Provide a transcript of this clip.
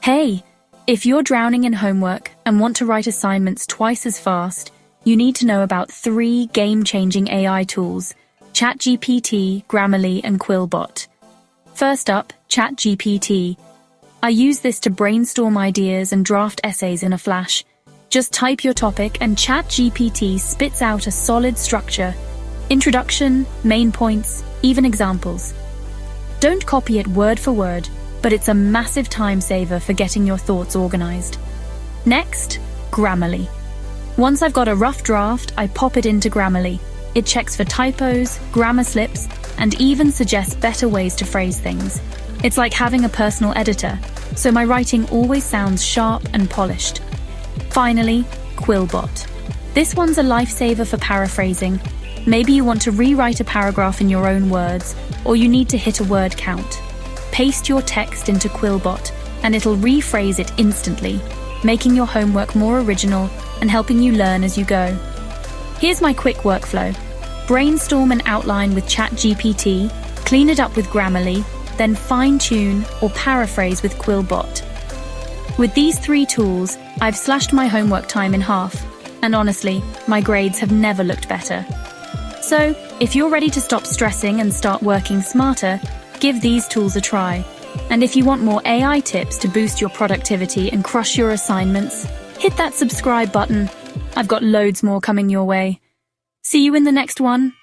Hey, if you're drowning in homework and want to write assignments twice as fast, you need to know about 3 game-changing AI tools: ChatGPT, Grammarly, and Quillbot. First up, ChatGPT. I use this to brainstorm ideas and draft essays in a flash. Just type your topic and ChatGPT spits out a solid structure: introduction, main points, even examples. Don't copy it word for word, but it's a massive time saver for getting your thoughts organized. Next, Grammarly. Once I've got a rough draft, I pop it into Grammarly. It checks for typos, grammar slips, and even suggests better ways to phrase things. It's like having a personal editor, so my writing always sounds sharp and polished. Finally, Quillbot. This one's a lifesaver for paraphrasing. Maybe you want to rewrite a paragraph in your own words, or you need to hit a word count. Paste your text into Quillbot, and it'll rephrase it instantly, making your homework more original and helping you learn as you go. Here's my quick workflow. Brainstorm an outline with ChatGPT, clean it up with Grammarly, then fine-tune or paraphrase with Quillbot. With these 3 tools, I've slashed my homework time in half, and honestly, my grades have never looked better. So, if you're ready to stop stressing and start working smarter, give these tools a try. And if you want more AI tips to boost your productivity and crush your assignments, hit that subscribe button. I've got loads more coming your way. See you in the next one.